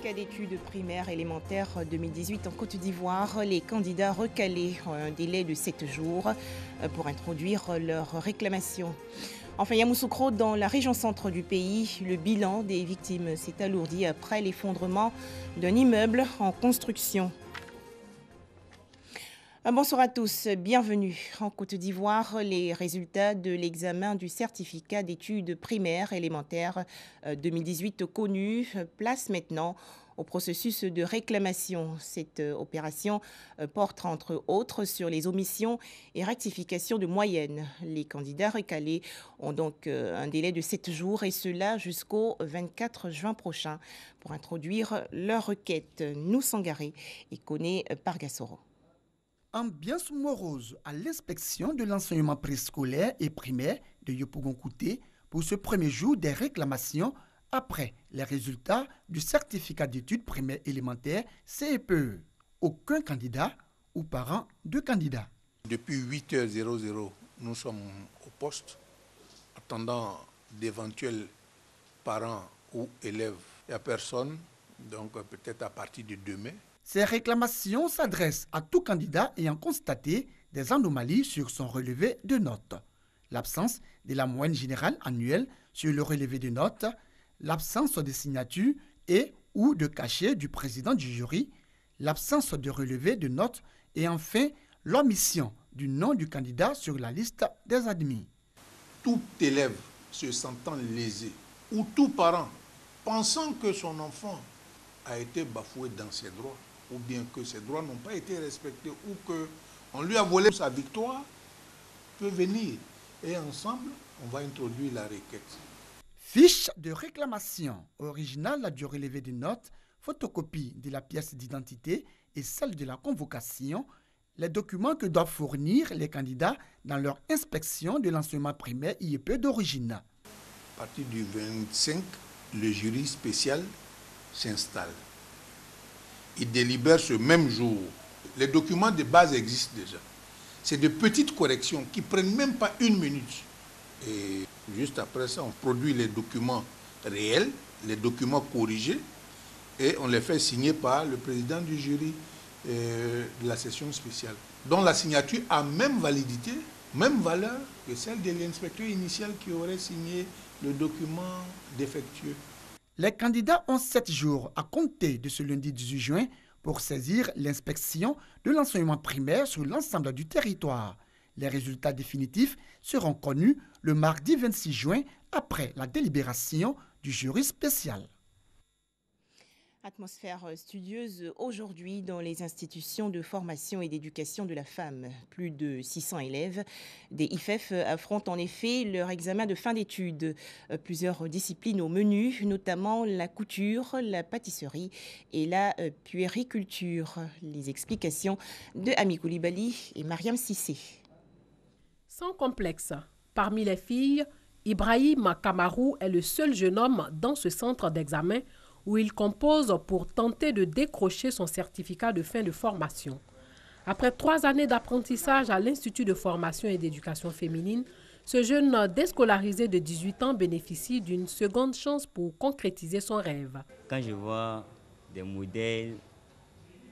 certificat d'études primaires élémentaires 2018 en Côte d'Ivoire. Les candidats recalés ont un délai de 7 jours pour introduire leurs réclamations. Enfin, Yamoussoukro, dans la région centre du pays, le bilan des victimes s'est alourdi après l'effondrement d'un immeuble en construction. Bonsoir à tous, bienvenue. En Côte d'Ivoire, les résultats de l'examen du certificat d'études primaires élémentaires 2018 connus placent maintenant au processus de réclamation. Cette opération porte entre autres sur les omissions et rectifications de moyenne. Les candidats recalés ont donc un délai de 7 jours et cela jusqu'au 24 juin prochain pour introduire leur requête. Nous Sangaré et Koné Pargassoro. Ambiance morose à l'inspection de l'enseignement préscolaire et primaire de Yopougon-Kouté pour ce premier jour des réclamations après les résultats du certificat d'études primaires élémentaires CEPE. Aucun candidat ou parent de candidat. Depuis 8h00, nous sommes au poste, attendant d'éventuels parents ou élèves. Il n'y a personne, donc peut-être à partir de demain. Ces réclamations s'adressent à tout candidat ayant constaté des anomalies sur son relevé de notes. L'absence de la moyenne générale annuelle sur le relevé de notes, l'absence de signature et ou de cachet du président du jury, l'absence de relevé de notes et enfin l'omission du nom du candidat sur la liste des admis. Tout élève se sentant lésé ou tout parent pensant que son enfant a été bafoué dans ses droits, ou bien que ses droits n'ont pas été respectés, ou qu'on lui a volé sa victoire, peut venir. Et ensemble, on va introduire la requête. Fiche de réclamation originale du relevé de notes, photocopie de la pièce d'identité et celle de la convocation, les documents que doivent fournir les candidats dans leur inspection de l'enseignement primaire IEP d'origine. À partir du 25, le jury spécial s'installe. Il délibère ce même jour. Les documents de base existent déjà. C'est de petites corrections qui ne prennent même pas 1 minute. Et juste après ça, on produit les documents réels, les documents corrigés, et on les fait signer par le président du jury de la session spéciale, dont la signature a même validité, même valeur que celle de l'inspecteur initial qui aurait signé le document défectueux. Les candidats ont 7 jours à compter de ce lundi 18 juin pour saisir l'inspection de l'enseignement primaire sur l'ensemble du territoire. Les résultats définitifs seront connus le mardi 26 juin après la délibération du jury spécial. Atmosphère studieuse aujourd'hui dans les institutions de formation et d'éducation de la femme. Plus de 600 élèves des IFEF affrontent en effet leur examen de fin d'études. Plusieurs disciplines au menu, notamment la couture, la pâtisserie et la puériculture. Les explications de Ami Koulibaly et Mariam Sissé. Sans complexe, parmi les filles, Ibrahim Kamarou est le seul jeune homme dans ce centre d'examen où il compose pour tenter de décrocher son certificat de fin de formation. Après 3 années d'apprentissage à l'Institut de formation et d'éducation féminine, ce jeune déscolarisé de 18 ans bénéficie d'une seconde chance pour concrétiser son rêve. Quand je vois des modèles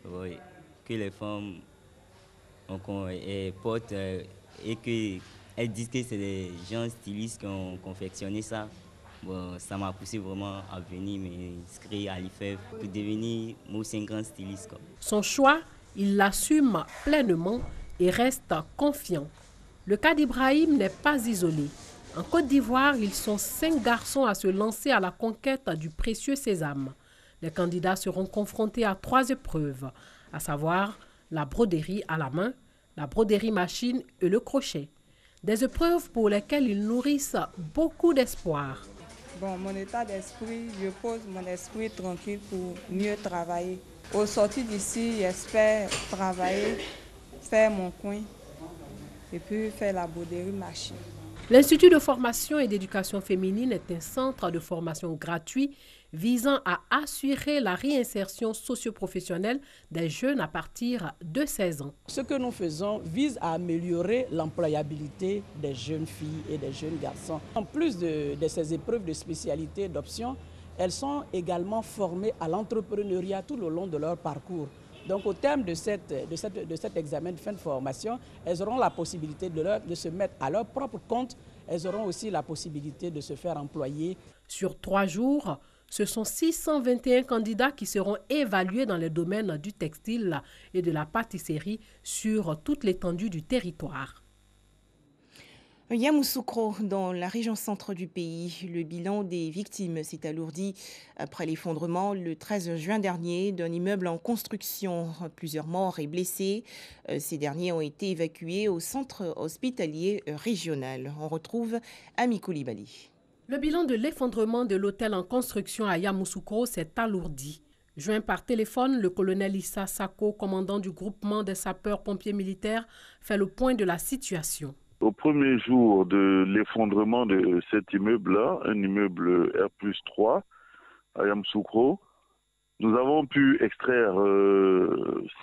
que les femmes portent et qu'elles disent que c'est des gens stylistes qui ont confectionné ça, bon, ça m'a poussé vraiment à venir m'inscrire à l'IFEF pour devenir moi aussi un grand styliste. Son choix, il l'assume pleinement et reste confiant. Le cas d'Ibrahim n'est pas isolé. En Côte d'Ivoire, ils sont 5 garçons à se lancer à la conquête du précieux sésame. Les candidats seront confrontés à 3 épreuves, à savoir la broderie à la main, la broderie machine et le crochet. Des épreuves pour lesquelles ils nourrissent beaucoup d'espoir. Bon, mon état d'esprit, je pose mon esprit tranquille pour mieux travailler. Au sortir d'ici, j'espère travailler, faire mon coin et puis faire la broderie machine. L'Institut de formation et d'éducation féminine est un centre de formation gratuit visant à assurer la réinsertion socio-professionnelle des jeunes à partir de 16 ans. Ce que nous faisons vise à améliorer l'employabilité des jeunes filles et des jeunes garçons. En plus de ces épreuves de spécialité d'option, elles sont également formées à l'entrepreneuriat tout le long de leur parcours. Donc au terme de cet examen de fin de formation, elles auront la possibilité de se mettre à leur propre compte. Elles auront aussi la possibilité de se faire employer. Sur 3 jours, ce sont 621 candidats qui seront évalués dans les domaines du textile et de la pâtisserie sur toute l'étendue du territoire. Yamoussoukro, dans la région centre du pays, le bilan des victimes s'est alourdi après l'effondrement le 13 juin dernier d'un immeuble en construction. Plusieurs morts et blessés. Ces derniers ont été évacués au centre hospitalier régional. On retrouve Ami Koulibaly. Le bilan de l'effondrement de l'hôtel en construction à Yamoussoukro s'est alourdi. Joint par téléphone, le colonel Issa Sako, commandant du groupement des sapeurs-pompiers militaires, fait le point de la situation. Au premier jour de l'effondrement de cet immeuble-là, un immeuble R+3 à Yamoussoukro, nous avons pu extraire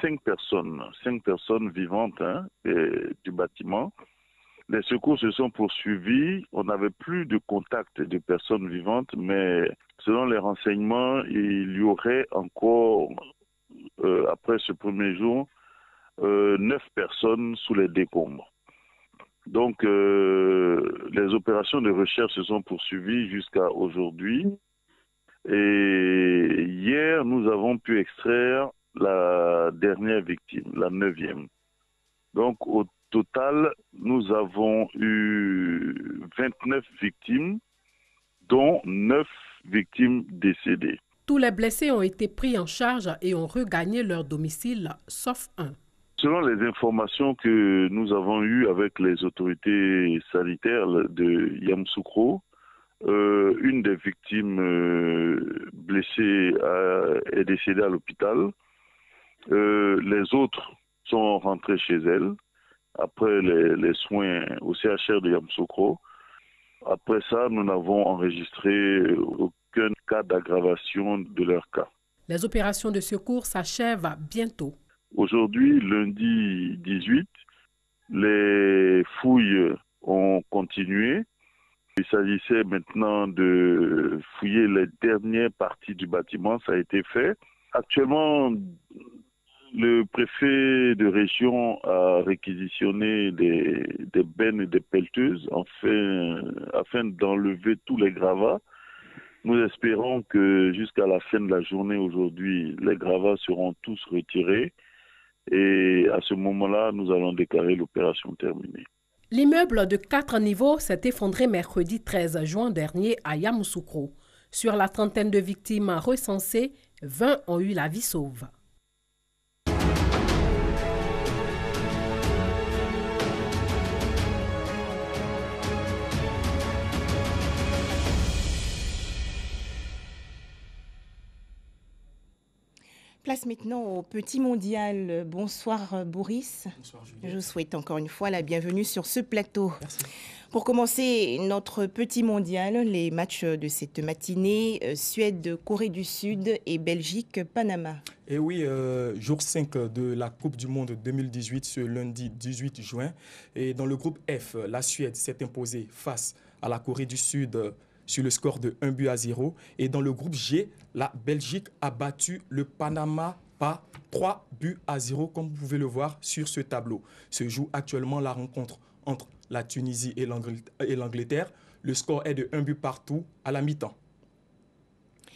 5 personnes vivantes du bâtiment. Les secours se sont poursuivis. On n'avait plus de contact de personnes vivantes, mais selon les renseignements, il y aurait encore, après ce premier jour, 9 personnes sous les décombres. Donc, les opérations de recherche se sont poursuivies jusqu'à aujourd'hui. Et hier, nous avons pu extraire la dernière victime, la 9e. Donc, au total, nous avons eu 29 victimes, dont 9 victimes décédées. Tous les blessés ont été pris en charge et ont regagné leur domicile, sauf un. Selon les informations que nous avons eues avec les autorités sanitaires de Yamoussoukro, une des victimes blessées est décédée à l'hôpital. Les autres sont rentrés chez elles après les soins au CHR de Yamoussoukro. Après ça, nous n'avons enregistré aucun cas d'aggravation de leur cas. Les opérations de secours s'achèvent bientôt. Aujourd'hui, lundi 18, les fouilles ont continué. Il s'agissait maintenant de fouiller les dernières parties du bâtiment. Ça a été fait. Actuellement, le préfet de région a réquisitionné des bennes et des pelleteuses afin d'enlever tous les gravats. Nous espérons que jusqu'à la fin de la journée aujourd'hui, les gravats seront tous retirés. Et à ce moment-là, nous allons déclarer l'opération terminée. L'immeuble de 4 niveaux s'est effondré mercredi 13 juin dernier à Yamoussoukro. Sur la trentaine de victimes recensées, 20 ont eu la vie sauve. Place maintenant au Petit Mondial. Bonsoir Boris. Bonsoir Juliette. Je vous souhaite encore une fois la bienvenue sur ce plateau. Merci. Pour commencer notre Petit Mondial, les matchs de cette matinée, Suède, Corée du Sud et Belgique, Panama. Et oui, jour 5 de la Coupe du Monde 2018, ce lundi 18 juin. Et dans le groupe F, la Suède s'est imposée face à la Corée du Sud sur le score de 1-0. Et dans le groupe G, la Belgique a battu le Panama par 3-0, comme vous pouvez le voir sur ce tableau. Se joue actuellement la rencontre entre la Tunisie et l'Angleterre. Le score est de 1 but partout à la mi-temps.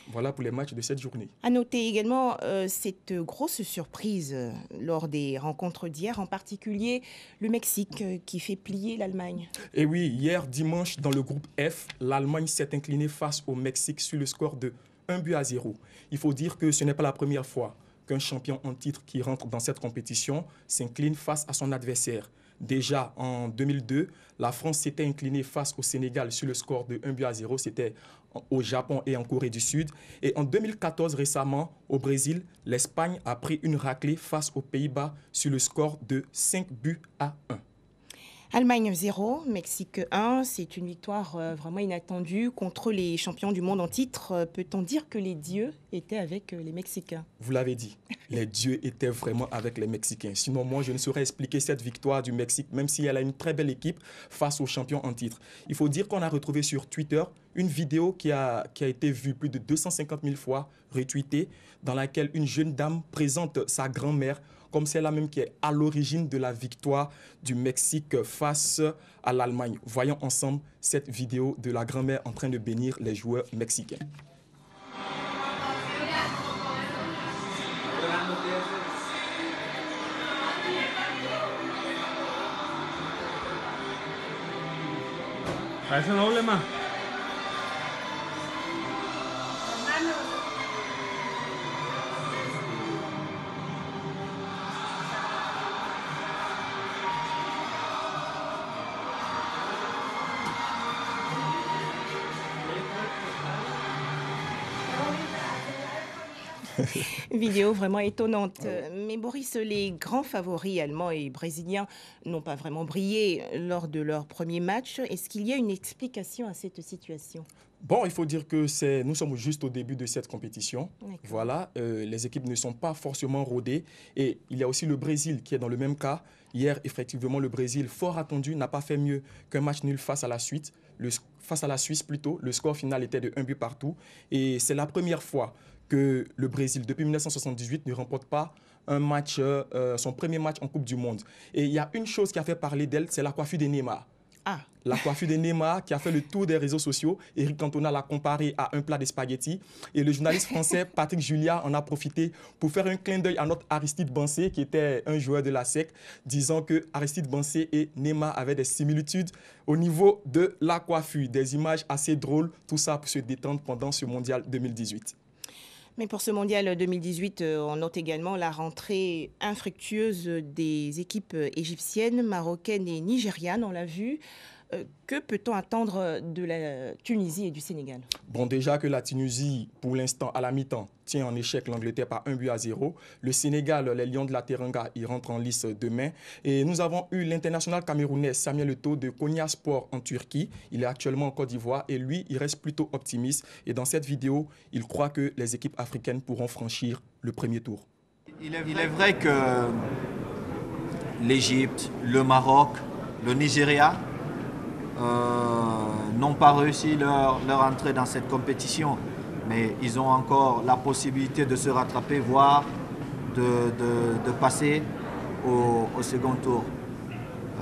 Voilà pour les matchs de cette journée. À noter également cette grosse surprise lors des rencontres d'hier, en particulier le Mexique qui fait plier l'Allemagne. Et oui, hier dimanche, dans le groupe F, l'Allemagne s'est inclinée face au Mexique sur le score de 1-0. Il faut dire que ce n'est pas la première fois qu'un champion en titre qui rentre dans cette compétition s'incline face à son adversaire. Déjà en 2002, la France s'était inclinée face au Sénégal sur le score de 1-0. C'était au Japon et en Corée du Sud. Et en 2014, récemment, au Brésil, l'Espagne a pris une raclée face aux Pays-Bas sur le score de 5-1. Allemagne 0, Mexique 1, c'est une victoire vraiment inattendue contre les champions du monde en titre. Peut-on dire que les dieux étaient avec les Mexicains? Vous l'avez dit, les dieux étaient vraiment avec les Mexicains. Sinon, moi, je ne saurais expliquer cette victoire du Mexique, même si elle a une très belle équipe face aux champions en titre. Il faut dire qu'on a retrouvé sur Twitter une vidéo qui a été vue plus de 250 000 fois, retweetée, dans laquelle une jeune dame présente sa grand-mère comme celle-là même qui est à l'origine de la victoire du Mexique face à l'Allemagne. Voyons ensemble cette vidéo de la grand-mère en train de bénir les joueurs mexicains. Vidéo vraiment étonnante. Mais Boris, les grands favoris allemands et brésiliens n'ont pas vraiment brillé lors de leur premier match. Est-ce qu'il y a une explication à cette situation? Bon, il faut dire que nous sommes juste au début de cette compétition. Voilà, les équipes ne sont pas forcément rodées. Et il y a aussi le Brésil qui est dans le même cas. Hier, effectivement, le Brésil, fort attendu, n'a pas fait mieux qu'un match nul face à la Suisse. Face à la Suisse plutôt, le score final était de 1 but partout. Et c'est la première fois que le Brésil, depuis 1978, ne remporte pas son premier match en Coupe du Monde. Et il y a une chose qui a fait parler d'elle, c'est la coiffure de Neymar. La coiffure de Neymar qui a fait le tour des réseaux sociaux. Eric Cantona l'a comparé à un plat de spaghettis. Et le journaliste français Patrick Julia en a profité pour faire un clin d'œil à notre Aristide Bansé, qui était un joueur de la SEC, disant que Aristide Bansé et Neymar avaient des similitudes au niveau de la coiffure. Des images assez drôles, tout ça pour se détendre pendant ce mondial 2018. Mais pour ce mondial 2018, on note également la rentrée infructueuse des équipes égyptiennes, marocaines et nigérianes, on l'a vu. Que peut-on attendre de la Tunisie et du Sénégal? Bon, déjà que la Tunisie, pour l'instant, à la mi-temps, tient en échec l'Angleterre par 1-0. Le Sénégal, les Lions de la Teranga, ils rentrent en lice demain. Et nous avons eu l'international camerounais Samuel Eto'o de Konya Sport en Turquie. Il est actuellement en Côte d'Ivoire et lui, il reste plutôt optimiste. Et dans cette vidéo, il croit que les équipes africaines pourront franchir le premier tour. Il est vrai que l'Égypte, le Maroc, le Nigeria n'ont pas réussi leur entrée dans cette compétition, mais ils ont encore la possibilité de se rattraper, voire de passer au second tour.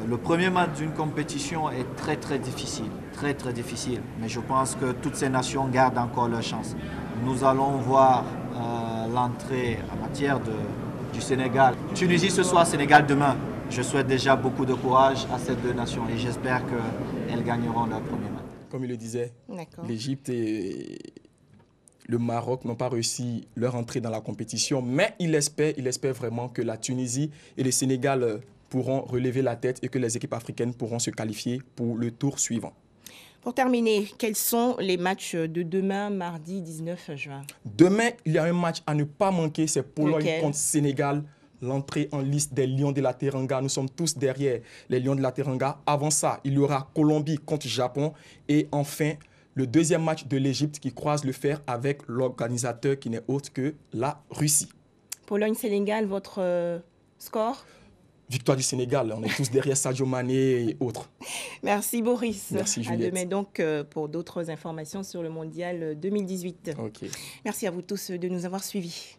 Le premier match d'une compétition est très difficile, très difficile, mais je pense que toutes ces nations gardent encore leur chance. Nous allons voir l'entrée en matière du Sénégal. Tunisie ce soir, Sénégal demain. Je souhaite déjà beaucoup de courage à ces deux nations et j'espère qu'elles gagneront leur premier match. Comme il le disait, l'Égypte et le Maroc n'ont pas réussi leur entrée dans la compétition, mais il espère vraiment que la Tunisie et le Sénégal pourront relever la tête et que les équipes africaines pourront se qualifier pour le tour suivant. Pour terminer, quels sont les matchs de demain, mardi 19 juin? Demain, il y a un match à ne pas manquer, c'est Pologne contre Sénégal. L'entrée en liste des Lions de la Teranga. Nous sommes tous derrière les Lions de la Teranga. Avant ça, il y aura Colombie contre Japon. Et enfin, le deuxième match de l'Égypte qui croise le fer avec l'organisateur qui n'est autre que la Russie. Pologne-Sénégal, votre score? Victoire du Sénégal. On est tous derrière Sadio Mané et autres. Merci Boris. Merci Juliette. À demain donc pour d'autres informations sur le mondial 2018. Okay. Merci à vous tous de nous avoir suivis.